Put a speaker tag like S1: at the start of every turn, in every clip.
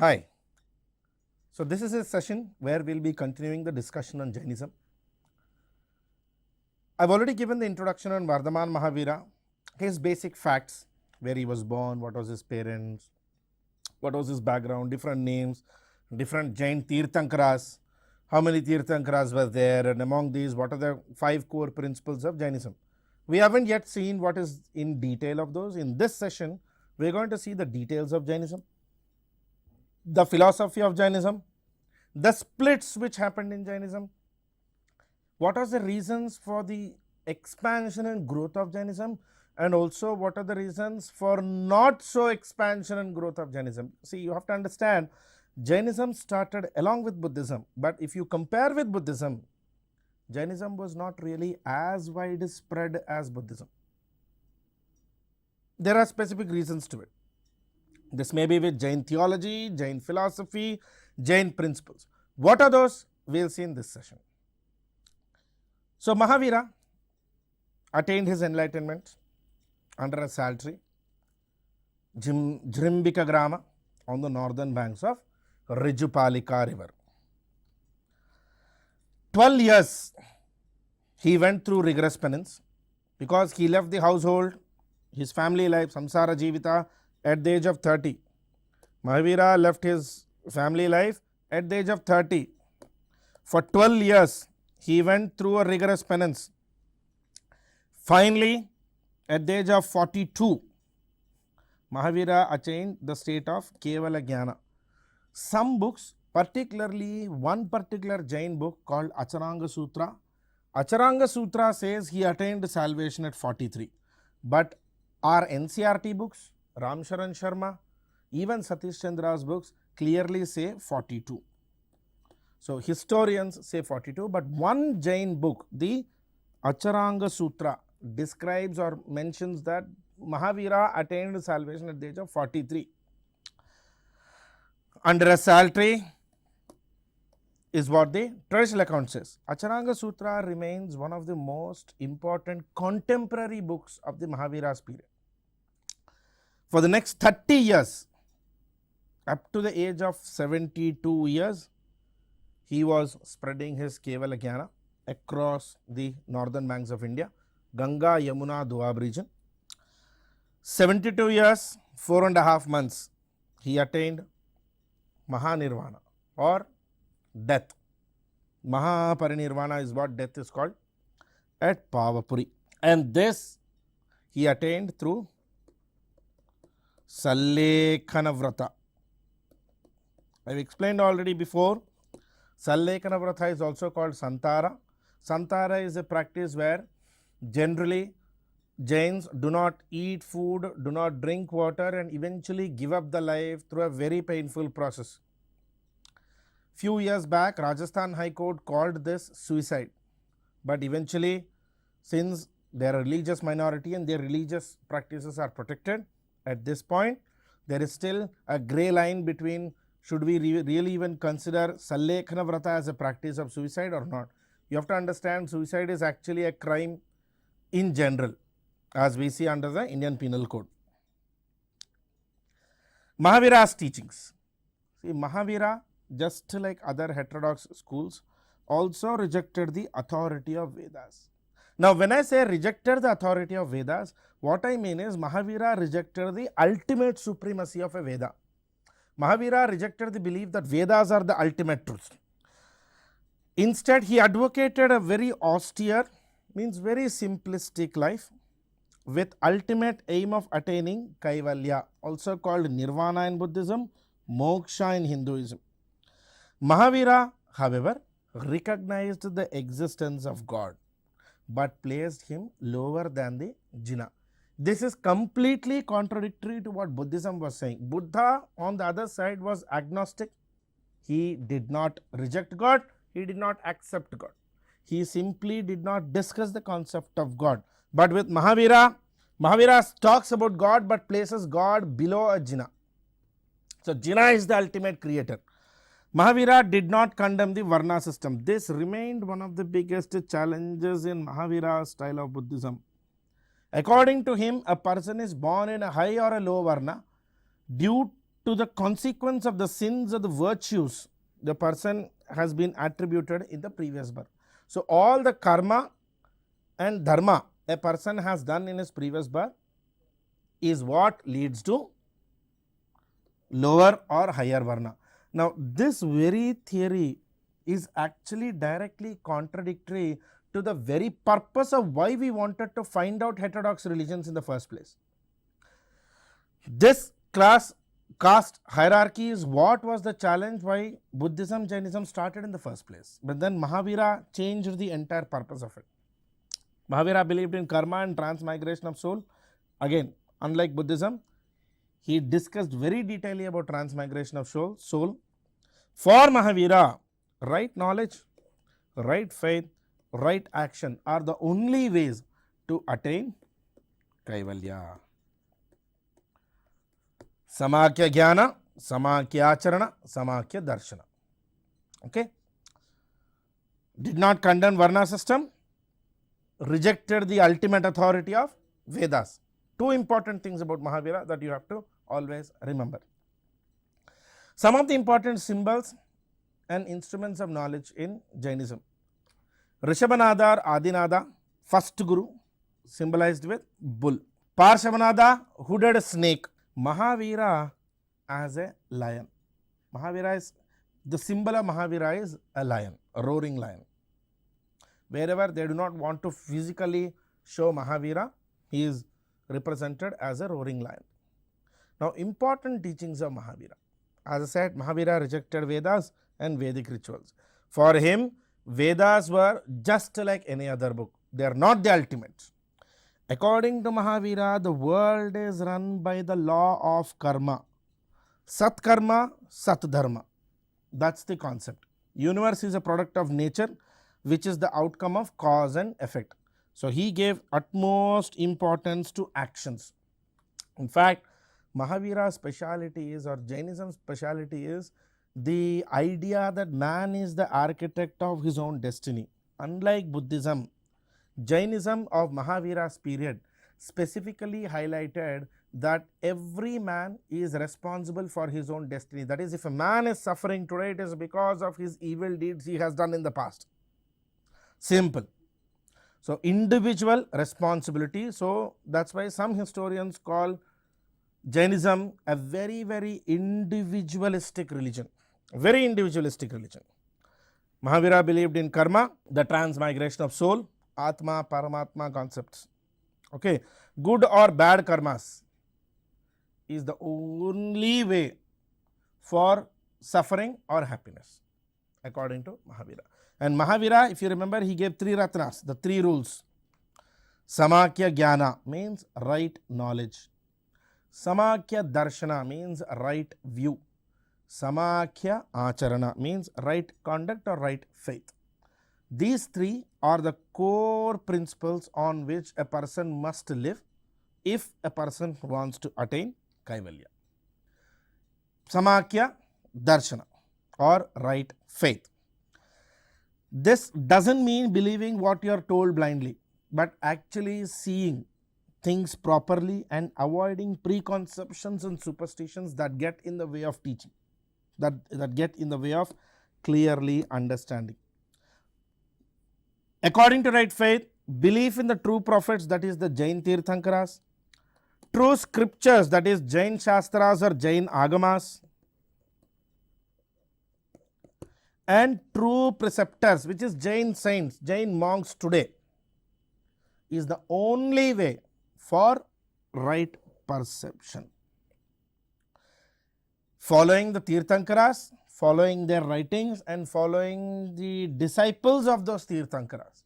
S1: Hi. So this is a session where we will be continuing the discussion on Jainism. I have already given the introduction on Vardhaman Mahavira, his basic facts, where he was born, what was his parents, what was his background, different names, different Jain Tirthankaras, how many Tirthankaras were there, and among these what are the 5 core principles of Jainism. We haven't yet seen what is in detail of those. In this session, we are going to see the details of Jainism, the philosophy of Jainism, the splits which happened in Jainism, what are the reasons for the expansion and growth of Jainism, and also what are the reasons for not so expansion and growth of Jainism. See, you have to understand, Jainism started along with Buddhism, but if you compare with Buddhism, Jainism was not really as widespread as Buddhism. There are specific reasons to it. This may be with Jain theology, Jain philosophy, Jain principles. What are those? We will see in this session. So Mahavira attained his enlightenment under a sal tree, Jrimbika Grama, on the northern banks of 𝗪𝗔𝗪𝗃 river. 12 years he went through rigorous penance because he left the household, his family life, samsara jivita, at the age of 30. Mahavira left his family life at the age of 30. For 12 years he went through a rigorous penance. Finally, at the age of 42, Mahavira attained the state of 𝗂𝗽𝗱. Some books, particularly one particular Jain book called 𝗧𝗦𝗔𝗧 𝗧𝗦𝗔𝗧 says he attained salvation at 43. But our NCRT books, Ram Sharan Sharma, even Satish Chandra's books clearly say 42. So historians say 42, but one Jain book, the 𝗧𝗦𝗔𝗧, describes or mentions that Mahavira attained salvation at the age of 43. Under a sal tree is what the traditional account says. 𝗧𝗦𝗔𝗧 remains one of the most important contemporary books of the Mahavira's period. For the next 30 years, up to the age of 72 years, he was spreading his 𝗂𝗽𝗱 across the northern banks of India, Ganga, Yamuna, Doab region. 72 years, 4.5 months, he attained Mahanirvana or death. Mahaparinirvana is what death is called at Pavapuri, and this he attained through Sallekhana Vrata. I have explained already before, Sallekhana Vrata is also called Santara. Santara is a practice where generally Jains do not eat food, do not drink water, and eventually give up the life through a very painful process. Few years back, Rajasthan High Court called this suicide, but eventually, since they are a religious minority and their religious practices are protected, at this point there is still a grey line between should we really even consider Sallekhana Vrata as a practice of suicide or not. You have to understand, suicide is actually a crime in general, as we see under the Indian Penal Code. Mahavira's teachings. See, Mahavira, just like other heterodox schools, also rejected the authority of Vedas. Now, when I say rejected the authority of Vedas, what I mean is Mahavira rejected the ultimate supremacy of a Veda. Mahavira rejected the belief that Vedas are the ultimate truth. Instead, he advocated a very austere, means very simplistic life with ultimate aim of attaining Kaivalya, also called Nirvana in Buddhism, Moksha in Hinduism. Mahavira, however, recognized the existence of God, but placed him lower than the Jina. This is completely contradictory to what Buddhism was saying. Buddha, on the other side, was agnostic. He did not reject God, he did not accept God. He simply did not discuss the concept of God. But with Mahavira, Mahavira talks about God but places God below a Jina. So, Jina is the ultimate creator. Mahavira did not condemn the Varna system. This remained one of the biggest challenges in Mahavira's style of Buddhism. According to him, a person is born in a high or a low Varna due to the consequence of the sins or the virtues the person has been attributed in the previous birth. So, all the karma and dharma a person has done in his previous birth is what leads to lower or higher varna. Now, this very theory is actually directly contradictory to the very purpose of why we wanted to find out heterodox religions in the first place. This class caste hierarchy is what was the challenge why Buddhism, Jainism started in the first place. But then Mahavira changed the entire purpose of it. Mahavira believed in karma and transmigration of soul. Again, unlike Buddhism, he discussed very detailedly about transmigration of soul. For Mahavira, right knowledge, right faith, right action are the only ways to attain Kaivalya. Samakya Jnana, Samakya Acharana, Samakya Darshana. Okay. Did not condemn Varna system, rejected the ultimate authority of Vedas. Two important things about Mahavira that you have to always remember. Some of the important symbols and instruments of knowledge in Jainism. Rishabhanada or Adinada, first guru, symbolized with bull. Parshavanada, hooded snake. Mahavira as a lion. Mahavira is, the symbol of Mahavira is a lion, a roaring lion. Wherever they do not want to physically show Mahavira, he is represented as a roaring lion. Now, important teachings of Mahavira. As I said, Mahavira rejected Vedas and Vedic rituals. For him, Vedas were just like any other book. They are not the ultimate. According to Mahavira, the world is run by the law of karma. Sat karma, sat dharma. That's the concept. Universe is a product of nature, which is the outcome of cause and effect. So, he gave utmost importance to actions. In fact, Mahavira's speciality is, or Jainism's speciality is, the idea that man is the architect of his own destiny. Unlike Buddhism, Jainism of Mahavira's period specifically highlighted that every man is responsible for his own destiny. That is, if a man is suffering today, it is because of his evil deeds he has done in the past. Simple. So, individual responsibility. So, that is why some historians call Jainism a very, very individualistic religion. Very individualistic religion. Mahavira believed in karma, the transmigration of soul, Atma, Paramatma concepts. Okay. Good or bad karmas is the only way for suffering or happiness, according to Mahavira. And Mahavira, if you remember, he gave three ratnas, the three rules. Samakya Jnana means right knowledge. Samakya Darshana means right view. Samakya Acharana means right conduct or right faith. These three are the core principles on which a person must live if a person wants to attain Kaivalya. Samakya Darshana or right faith. This doesn't mean believing what you are told blindly, but actually seeing things properly and avoiding preconceptions and superstitions that get in the way of teaching, that get in the way of clearly understanding. According to right faith, belief in the true prophets, that is the Jain Tirthankaras, true scriptures, that is Jain Shastras or Jain Agamas, and true preceptors, which is Jain saints, Jain monks today, is the only way for right perception. Following the Tirthankaras, following their writings and following the disciples of those Tirthankaras,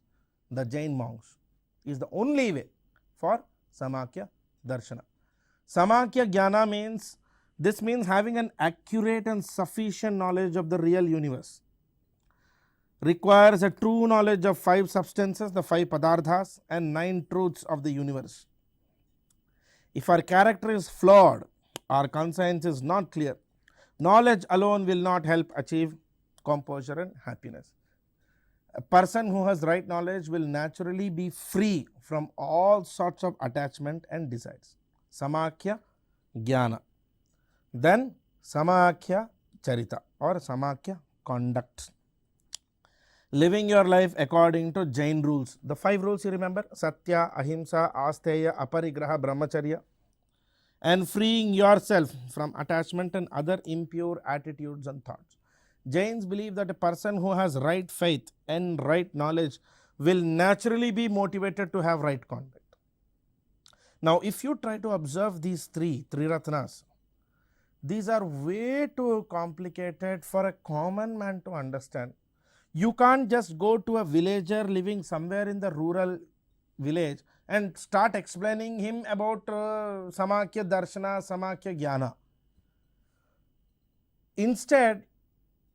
S1: the Jain monks, is the only way for Samakya Darshana. Samakya Jnana means, this means having an accurate and sufficient knowledge of the real universe. Requires a true knowledge of 5 substances, the 5 padarthas, and 9 truths of the universe. If our character is flawed, our conscience is not clear, knowledge alone will not help achieve composure and happiness. A person who has right knowledge will naturally be free from all sorts of attachment and desires. Samakya Jnana. Then Samakhya Charita or Samakhya conduct. Living your life according to Jain rules. The 5 rules you remember: Satya, Ahimsa, Asteya, Aparigraha, Brahmacharya. And freeing yourself from attachment and other impure attitudes and thoughts. Jains believe that a person who has right faith and right knowledge will naturally be motivated to have right conduct. Now, if you try to observe these three Ratnas, these are way too complicated for a common man to understand. You can't just go to a villager living somewhere in the rural village and start explaining him about Samakhya Darshana, Samakhya Jnana. Instead,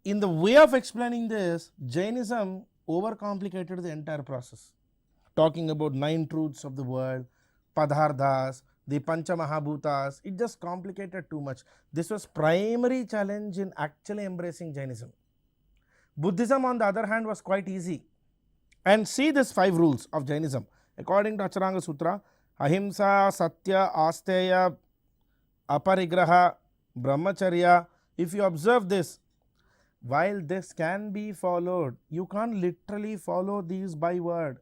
S1: in the way of explaining this, Jainism overcomplicated the entire process, talking about 9 truths of the world, Padhardhas, the Pancha Mahabhutas. It just complicated too much. This was primary challenge in actually embracing Jainism. Buddhism, on the other hand, was quite easy. And see these 5 rules of Jainism. According to Acharanga Sutra, Ahimsa, Satya, Asteya, Aparigraha, Brahmacharya. If you observe this, while this can be followed, you can't literally follow these by word.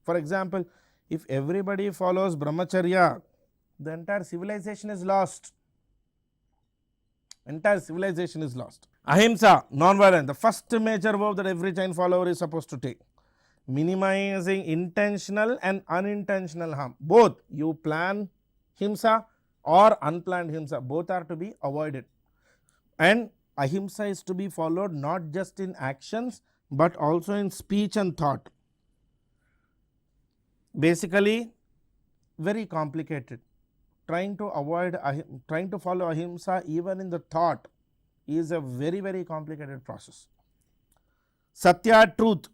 S1: For example, if everybody follows Brahmacharya, the entire civilization is lost. Entire civilization is lost. Ahimsa, non-violence, the first major vow that every Jain follower is supposed to take. Minimizing intentional and unintentional harm. Both you plan himsa or unplanned himsa, both are to be avoided. And ahimsa is to be followed not just in actions but also in speech and thought. Basically, very complicated. Trying to follow ahimsa even in the thought is a very, very complicated process. Satya, truth.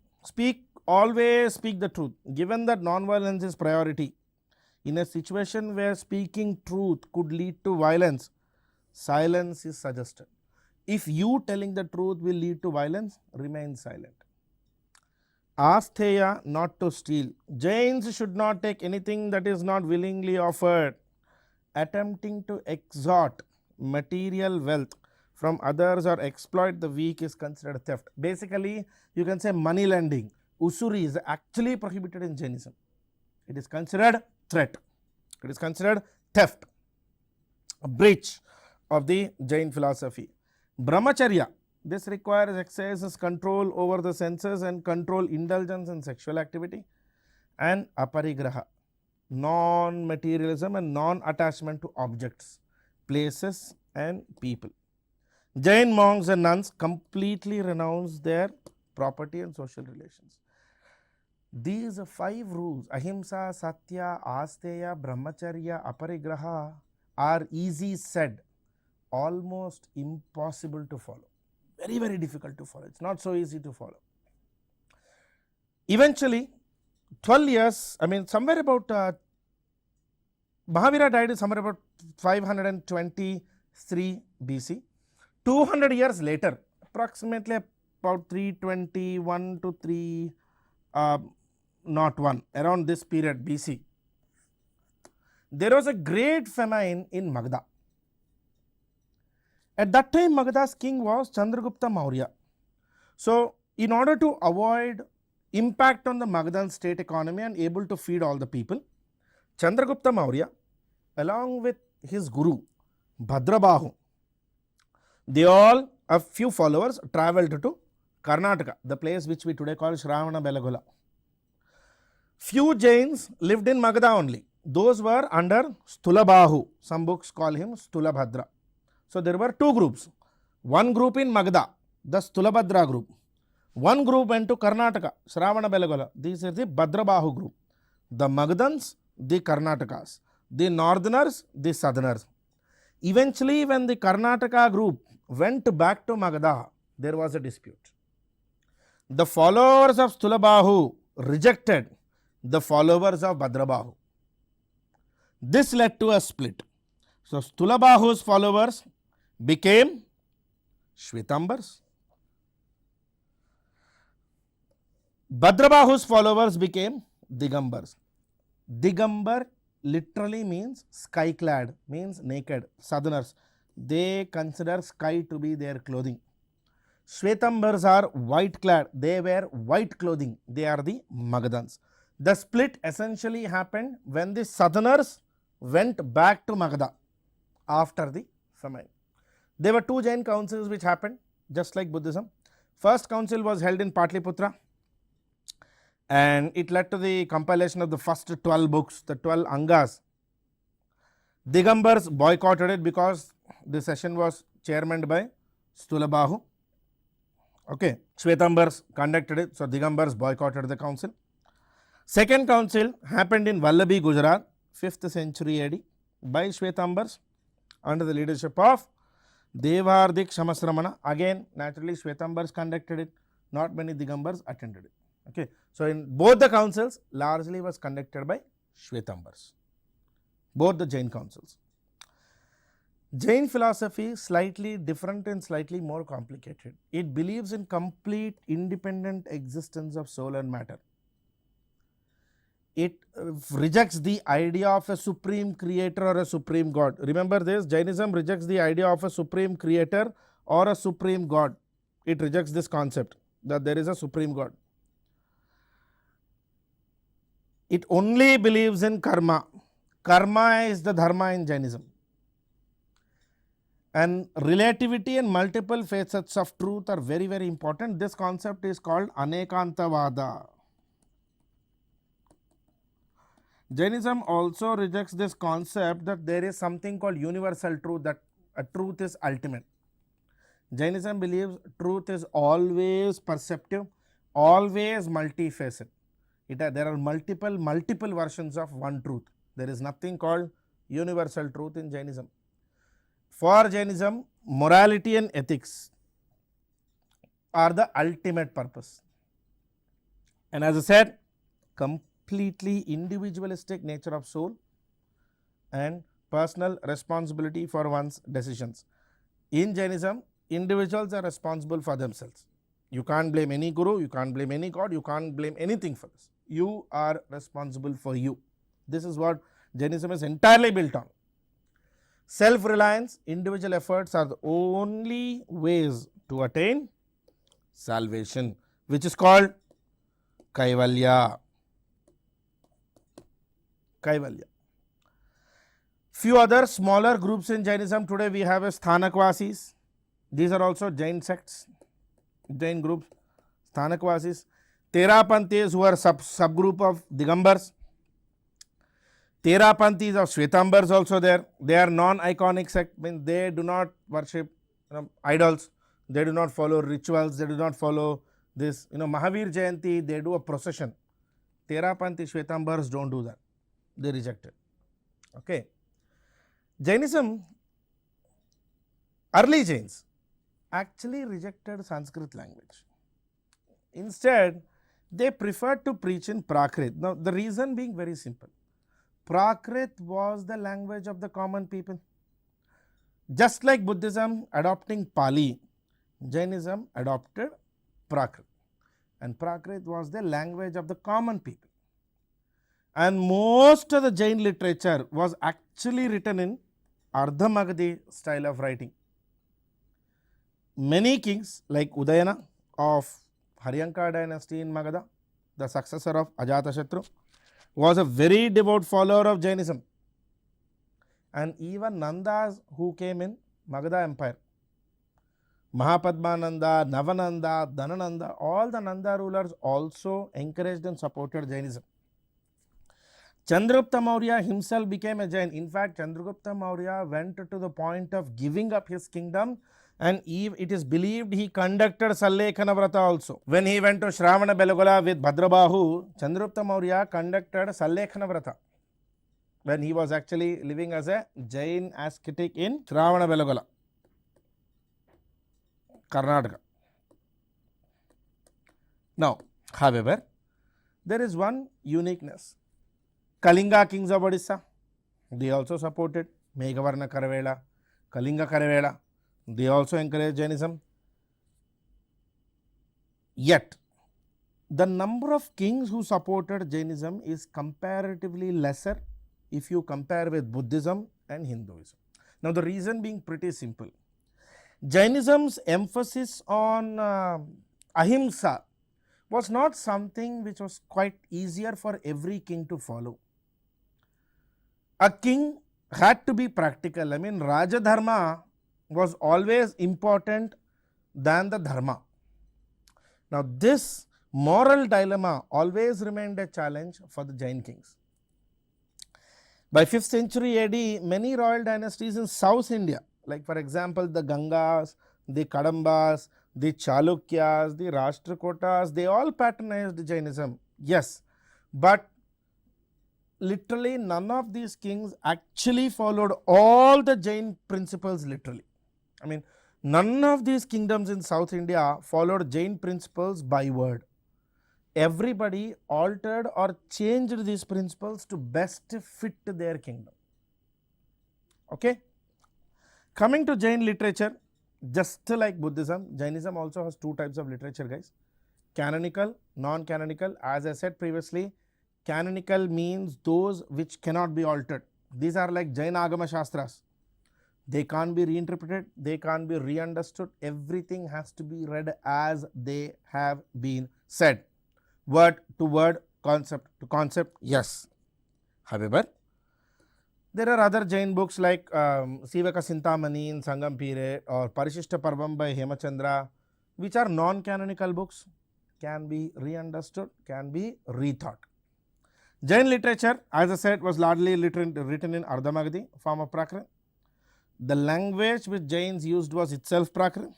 S1: Always speak the truth. Given that non-violence is priority, in a situation where speaking truth could lead to violence, silence is suggested. If you telling the truth will lead to violence, remain silent. Asteya, not to steal. Jains should not take anything that is not willingly offered. Attempting to extort material wealth from others or exploit the weak is considered theft. Basically, you can say money lending. Usuri is actually prohibited in Jainism. It is considered threat. It is considered theft, a breach of the Jain philosophy. Brahmacharya, this requires exercises control over the senses and control indulgence in sexual activity. And aparigraha, non-materialism and non-attachment to objects, places and people. Jain monks and nuns completely renounce their property and social relations. These 5 rules, ahimsa, satya, asteya, brahmacharya, aparigraha, are easy said, almost impossible to follow. Very, very difficult to follow. It's not so easy to follow. Eventually, 12 years, somewhere about Mahavira died somewhere about 523 BC. 200 years later, approximately about 321 to 301, around this period BC, there was a great famine in Magadha. At that time, Magadha's king was Chandragupta Maurya. So, in order to avoid impact on the Magadhan state economy and able to feed all the people, Chandragupta Maurya, along with his guru Bhadrabahu, they all, a few followers, travelled to Karnataka, the place which we today call 𝗧𝗦𝗔𝗧. Few Jains lived in Magadha only. Those were under 𝗧𝗦𝗔𝗀. Some books call him 𝗧𝗦𝗔𝗀. So, there were 2 groups. One group in Magadha, the 𝗧𝗦𝗔𝗀 group. One group went to Karnataka, 𝗧𝗦𝗔𝗀. This is the Bhadrabahu group. The Magadhans, the Karnatakas. The northerners, the southerners. Eventually, when the Karnataka group went back to Magadha, there was a dispute. The followers of 𝗧𝗦𝗔𝗀 rejected the followers of Bhadrabahu. This led to a split. So, 𝗧𝗦𝗔𝗀hu's followers became Shvetambars. Bhadrabahu's followers became Digambars. Digambar literally means sky clad, means naked, southerners. they consider sky to be their clothing. Shvetambars are white clad, they wear white clothing, they are the Magadhans. The split essentially happened when the southerners went back to Magadha after the famine. There were two Jain councils which happened just like Buddhism. First council was held in Patliputra and it led to the compilation of the first 12 books, the 12 Angas. Digambars boycotted it because the session was chairmaned by Stulabahu. Okay. Shvetambars conducted it, so Digambars boycotted the council. Second council happened in Vallabhi, Gujarat, 5th century AD by Shvetambars under the leadership of 𝗹𝗵𝗸𝗁. Again, naturally Shvetambars conducted it, not many Digambars attended it. Okay. So, in both the councils largely was conducted by Shvetambars, both the Jain councils. Jain philosophy is slightly different and slightly more complicated. It believes in complete independent existence of soul and matter. It rejects the idea of a supreme creator or a supreme god. Remember this, Jainism rejects the idea of a supreme creator or a supreme god. It rejects this concept that there is a supreme god. It only believes in karma. Karma is the dharma in Jainism. And relativity and multiple facets of truth are very, very important. This concept is called Anekantavada. Jainism also rejects this concept that there is something called universal truth, that a truth is ultimate. Jainism believes truth is always perceptive, always multifaceted. There are multiple versions of one truth. There is nothing called universal truth in Jainism. For Jainism, morality and ethics are the ultimate purpose. And as I said, completely individualistic nature of soul and personal responsibility for one's decisions. In Jainism, individuals are responsible for themselves. You can't blame any guru, you can't blame any god, you can't blame anything for this. You are responsible for you. This is what Jainism is entirely built on. Self-reliance, individual efforts are the only ways to attain salvation, which is called 𝗂𝗽𝗱𝗁. 𝗂𝗽𝗱𝗁. Few other smaller groups in Jainism today we have as Sthanakvasis. These are also Jain sects, Jain groups. Sthanakvasis. Terapanthis, who are subgroup of Digambars. Terapanthis of Shvetambars also there. They are non-iconic sect, means they do not worship idols, they do not follow rituals, they do not follow this. Mahavira Jayanti, they do a procession. Terapanthi Shvetambars don't do that. They reject it. Okay. Jainism, early Jains actually rejected Sanskrit language. Instead, they preferred to preach in Prakrit. Now, the reason being very simple. Prakrit was the language of the common people. Just like Buddhism adopting Pali, Jainism adopted Prakrit. And Prakrit was the language of the common people. And most of the Jain literature was actually written in 𝗧𝗦𝗔𝗧 style of writing. Many kings like Udayana of Haryanka dynasty in Magadha, the successor of Ajatashatru, was a very devout follower of Jainism. And even Nandas who came in Magadha empire, Mahapadmananda, Navananda, Dhanananda, all the Nanda rulers also encouraged and supported Jainism. Chandragupta Maurya himself became a Jain. In fact, Chandragupta Maurya went to the point of giving up his kingdom, and it is believed he conducted Sallekhana Vrata also. When he went to 𝗧𝗦𝗔𝗧 with Bhadrabahu, Chandragupta Maurya conducted Sallekhana Vrata when he was actually living as a Jain ascetic in 𝗧𝗦𝗔𝗧, Karnataka. Now, however, there is one uniqueness. Kalinga kings of Odisha, they also supported Meghavarna Karavela, Kalinga Karavela, they also encouraged Jainism. Yet, the number of kings who supported Jainism is comparatively lesser if you compare with Buddhism and Hinduism. Now the reason being pretty simple. Jainism's emphasis on Ahimsa was not something which was quite easier for every king to follow. A king had to be practical. I mean, Raja Dharma was always important than the Dharma. Now this moral dilemma always remained a challenge for the Jain kings. By 5th century AD, many royal dynasties in South India, like for example the Gangas, the Kadambas, the Chalukyas, the Rashtrakutas, they all patronized Jainism. Yes, but literally none of these kings actually followed all the Jain principles literally. I mean, none of these kingdoms in South India followed Jain principles by word. Everybody altered or changed these principles to best fit their kingdom. Okay. Coming to Jain literature, just like Buddhism, Jainism also has two types of literature, guys. Canonical, non-canonical. As I said previously, canonical means those which cannot be altered. These are like Jain Agama Shastras. They can't be reinterpreted, they can't be re-understood. Everything has to be read as they have been said. Word to word, concept to concept, yes. However, there are other Jain books like Sivaka Sintamani in Sangam Period or Parishishta Parvam by Hemachandra, which are non-canonical books, can be re-understood, can be rethought. Jain literature, as I said, was largely written in Ardha-Magadhi form of Prakrit. The language which Jains used was itself Prakrit.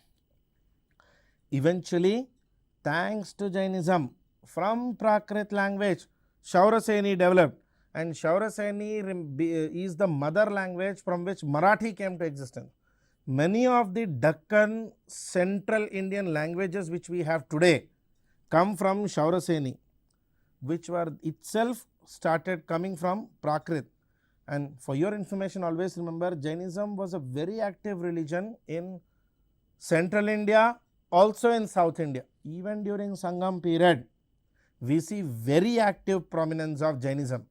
S1: Eventually, thanks to Jainism, from Prakrit language, 𝗧-𝗦𝗔𝗧 developed, and 𝗧-𝗦𝗔𝗧 is the mother language from which Marathi came to existence. Many of the Deccan Central Indian languages which we have today come from 𝗧-𝗦𝗔𝗧, which were itself started coming from Prakrit. And for your information, always remember, Jainism was a very active religion in Central India, also in South India. Even during Sangam period, we see very active prominence of Jainism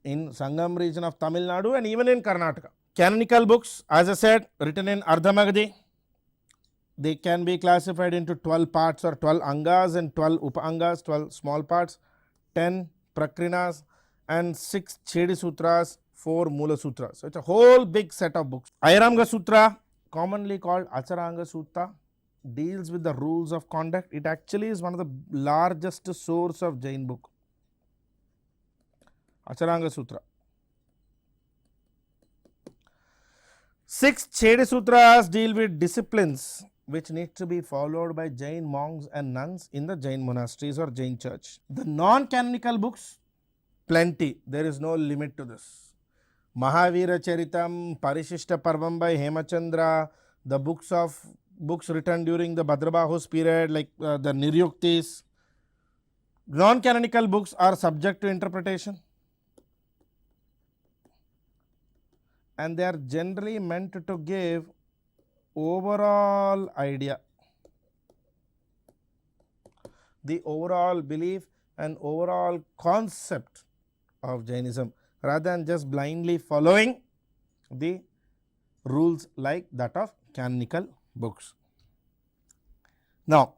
S1: in Sangam region of Tamil Nadu and even in Karnataka. Canonical books, as I said, written in Ardha-Magadhi. They can be classified into 12 parts or 12 angas and 12 upa-angas, 12 small parts, 10 prakrinas and 6 Chedi Sutras, 4 Mula Sutras. So it's a whole big set of books. Airanga Sutra, commonly called Acharanga Sutta, deals with the rules of conduct. It actually is one of the largest source of Jain book. Acharanga Sutra. 6 Chedi Sutras deal with disciplines which need to be followed by Jain monks and nuns in the Jain monasteries or Jain church. The non-canonical books, plenty. There is no limit to this. Mahavira Charitam, Parishishta Parvam by Hemachandra, the books written during the Bhadrabahu's period like the Niryuktis. Non-canonical books are subject to interpretation, and they are generally meant to give overall idea, the overall belief and overall concept of Jainism, rather than just blindly following the rules like that of canonical books. Now,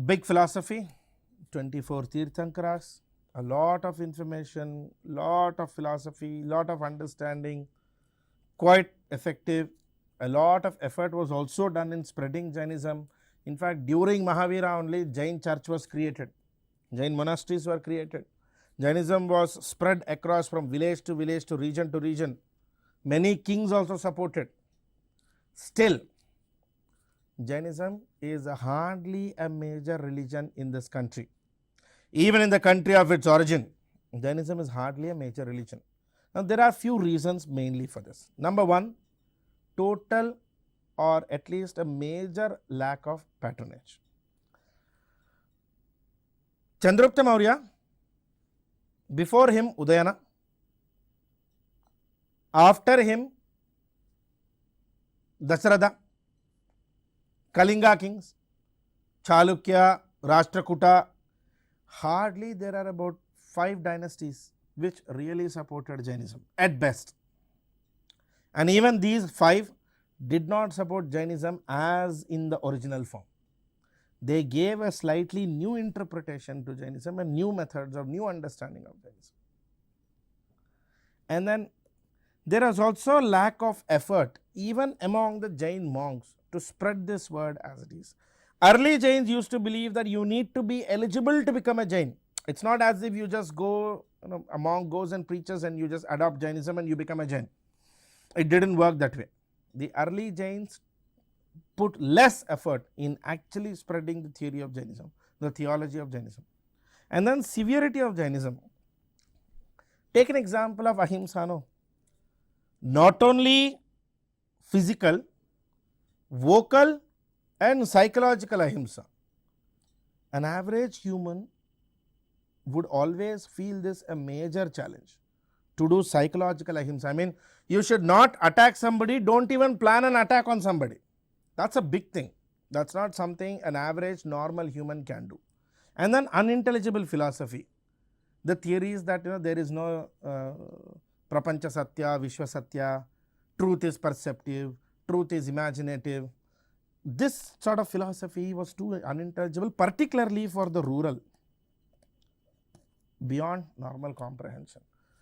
S1: big philosophy, 24 Tirthankaras, a lot of information, lot of philosophy, lot of understanding, quite effective. A lot of effort was also done in spreading Jainism. In fact, during Mahavira only Jain church was created, Jain monasteries were created. Jainism was spread across from village to village to region. Many kings also supported. Still, Jainism is hardly a major religion in this country. Even in the country of its origin, Jainism is hardly a major religion. Now, there are few reasons mainly for this. Number one, total or at least a major lack of patronage. Chandragupta Maurya, before him Udayana, after him Dasaratha, Kalinga kings, Chalukya, Rashtrakuta, hardly there are about 5 dynasties which really supported Jainism at best. And even these 5 did not support Jainism as in the original form. They gave a slightly new interpretation to Jainism and new methods of new understanding of Jainism. And then there is also lack of effort even among the Jain monks to spread this word as it is. Early Jains used to believe that you need to be eligible to become a Jain. It's not as if you just go, a monk goes and preaches and you just adopt Jainism and you become a Jain. It didn't work that way. The early Jains put less effort in actually spreading the theory of Jainism, the theology of Jainism. And then severity of Jainism. Take an example of Ahimsa. No? Not only physical, vocal and psychological Ahimsa. An average human would always feel this a major challenge to do psychological Ahimsa. I mean, you should not attack somebody, don't even plan an attack on somebody. That's a big thing. That's not something an average normal human can do. And then unintelligible philosophy. The theory is that there is no prapancha satya, vishwa satya, truth is perceptive, truth is imaginative. This sort of philosophy was too unintelligible, particularly for the rural, beyond normal comprehension.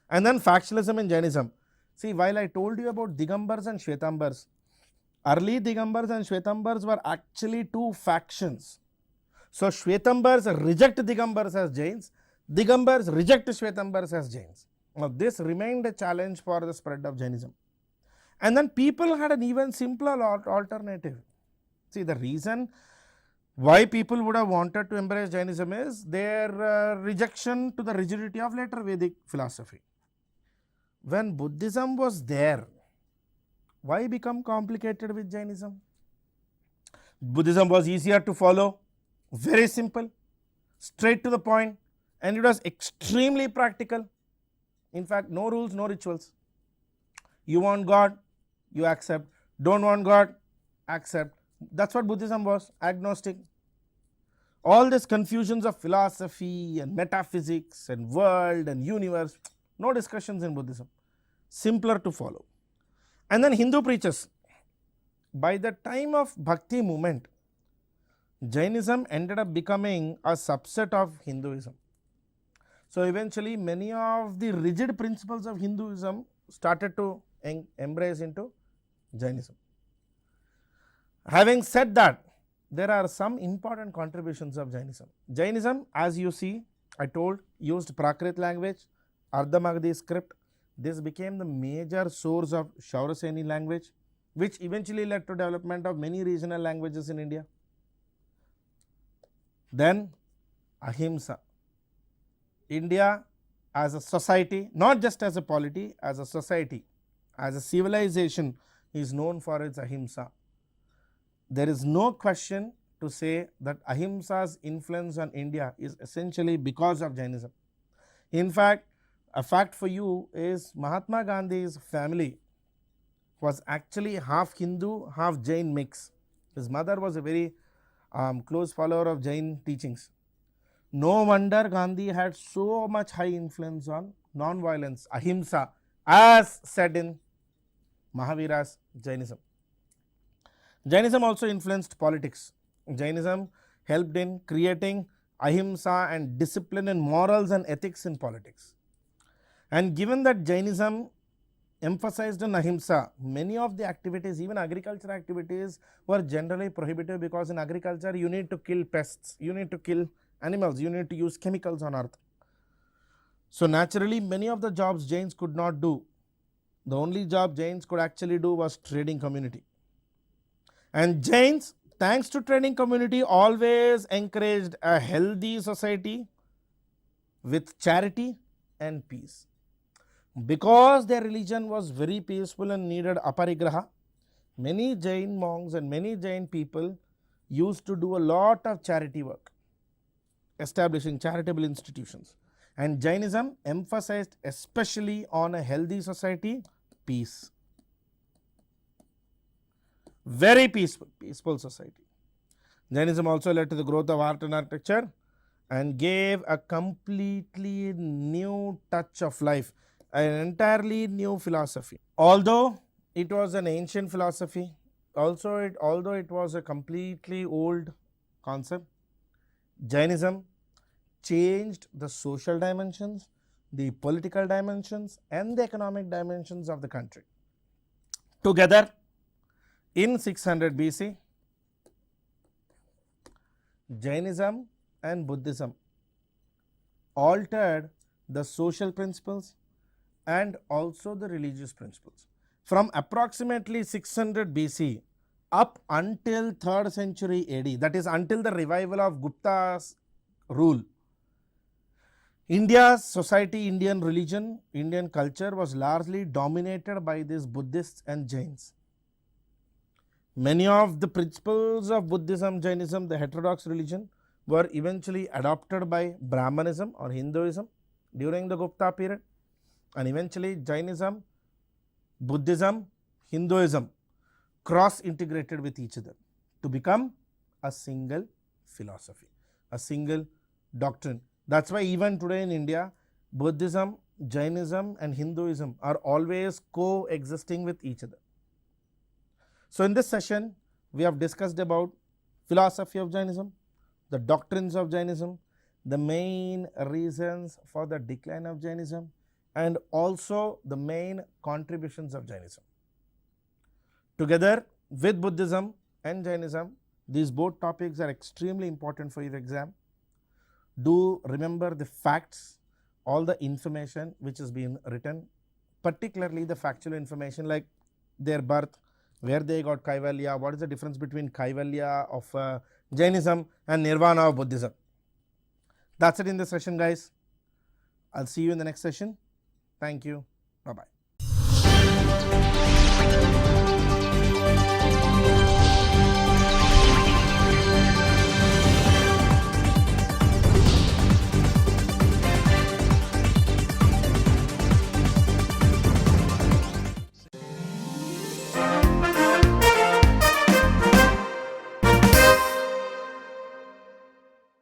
S1: And then factionalism in Jainism. See, while I told you about Digambars and Shvetambars, early Digambars and Shvetambars were actually 2 factions. So Shvetambars reject Digambars as Jains, Digambars reject Shvetambars as Jains. Now this remained a challenge for the spread of Jainism. And then people had an even simpler alternative. See, the reason why people would have wanted to embrace Jainism is their rejection to the rigidity of later Vedic philosophy. When Buddhism was there, why become complicated with Jainism? Buddhism was easier to follow, very simple, straight to the point, and it was extremely practical. In fact, no rules, no rituals. You want God, you accept. Don't want God, accept. That's what Buddhism was, agnostic. All these confusions of philosophy and metaphysics and world and universe, no discussions in Buddhism, simpler to follow. And then Hindu preachers. By the time of Bhakti movement, Jainism ended up becoming a subset of Hinduism. So eventually many of the rigid principles of Hinduism started to embrace into Jainism. Having said that, there are some important contributions of Jainism. Jainism, as you see, I told, used Prakrit language, Ardha-Magadhi script. This became the major source of Kshauraseni language, which eventually led to development of many regional languages in India. Then Ahimsa. India as a society, not just as a polity, as a society, as a civilization, is known for its Ahimsa. There is no question to say that Ahimsa's influence on India is essentially because of Jainism. In fact, a fact for you is Mahatma Gandhi's family was actually half Hindu, half Jain mix. His mother was a very close follower of Jain teachings. No wonder Gandhi had so much high influence on non-violence, Ahimsa, as said in Mahavira's Jainism. Jainism also influenced politics. Jainism helped in creating Ahimsa and discipline and morals and ethics in politics. And given that Jainism emphasized on Ahimsa, many of the activities, even agriculture activities, were generally prohibited, because in agriculture you need to kill pests, you need to kill animals, you need to use chemicals on earth. So naturally many of the jobs Jains could not do. The only job Jains could actually do was trading community. And Jains, thanks to trading community, always encouraged a healthy society with charity and peace. Because their religion was very peaceful and needed aparigraha, many Jain monks and many Jain people used to do a lot of charity work, establishing charitable institutions. And Jainism emphasized especially on a healthy society, peace. Very peaceful society. Jainism also led to the growth of art and architecture and gave a completely new touch of life, an entirely new philosophy. Although it was an ancient philosophy. Also, although it was a completely old concept, Jainism changed the social dimensions, the political dimensions, and the economic dimensions of the country. Together, in 600 BC, Jainism and Buddhism altered the social principles and also the religious principles. From approximately 600 BC up until 3rd century AD, that is until the revival of Gupta's rule, India's society, Indian religion, Indian culture was largely dominated by these Buddhists and Jains. Many of the principles of Buddhism, Jainism, the heterodox religion, were eventually adopted by Brahmanism or Hinduism during the Gupta period, and eventually Jainism, Buddhism, Hinduism cross-integrated with each other to become a single philosophy, a single doctrine. That's why even today in India, Buddhism, Jainism and Hinduism are always coexisting with each other. So in this session, we have discussed about philosophy of Jainism, the doctrines of Jainism, the main reasons for the decline of Jainism, and also the main contributions of Jainism. Together with Buddhism and Jainism, these both topics are extremely important for your exam. Do remember the facts, all the information which has been written, particularly the factual information like their birth, where they got Kaivalya, what is the difference between Kaivalya of Jainism and Nirvana of Buddhism. That's it in this session, guys. I'll see you in the next session. Thank you. Bye-bye.